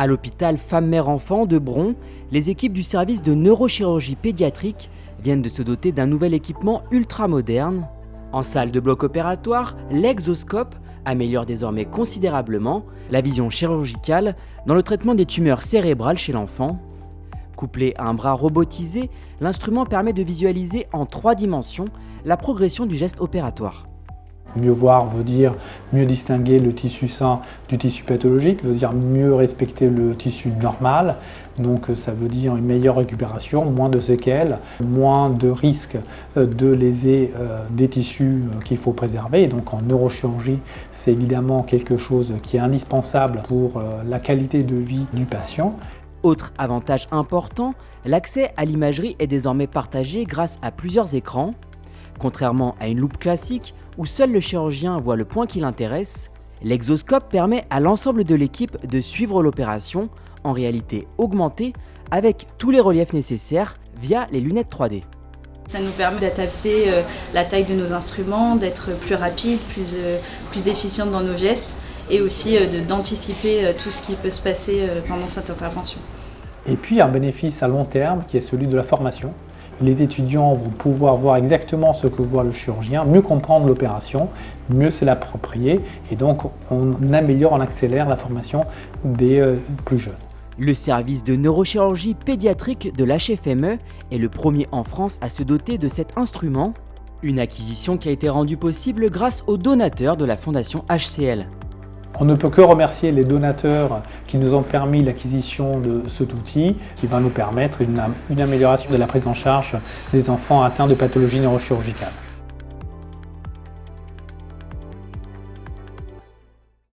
À l'hôpital Femme-Mère-Enfant de Bron, les équipes du service de neurochirurgie pédiatrique viennent de se doter d'un nouvel équipement ultra moderne. En salle de bloc opératoire, l'exoscope améliore désormais considérablement la vision chirurgicale dans le traitement des tumeurs cérébrales chez l'enfant. Couplé à un bras robotisé, l'instrument permet de visualiser en 3 dimensions la progression du geste opératoire. Mieux voir veut dire mieux distinguer le tissu sain du tissu pathologique, veut dire mieux respecter le tissu normal. Donc ça veut dire une meilleure récupération, moins de séquelles, moins de risques de léser des tissus qu'il faut préserver. Et donc en neurochirurgie, c'est évidemment quelque chose qui est indispensable pour la qualité de vie du patient. Autre avantage important, l'accès à l'imagerie est désormais partagé grâce à plusieurs écrans. Contrairement à une loupe classique, où seul le chirurgien voit le point qui l'intéresse, l'exoscope permet à l'ensemble de l'équipe de suivre l'opération en réalité augmentée avec tous les reliefs nécessaires via les lunettes 3D. Ça nous permet d'adapter la taille de nos instruments, d'être plus rapide, plus efficiente dans nos gestes et aussi d'anticiper tout ce qui peut se passer pendant cette intervention. Et puis un bénéfice à long terme qui est celui de la formation. Les étudiants vont pouvoir voir exactement ce que voit le chirurgien, mieux comprendre l'opération, mieux se l'approprier et donc on améliore, on accélère la formation des plus jeunes. Le service de neurochirurgie pédiatrique de l'HFME est le premier en France à se doter de cet instrument, une acquisition qui a été rendue possible grâce aux donateurs de la Fondation HCL. On ne peut que remercier les donateurs qui nous ont permis l'acquisition de cet outil qui va nous permettre une amélioration de la prise en charge des enfants atteints de pathologies neurochirurgicales.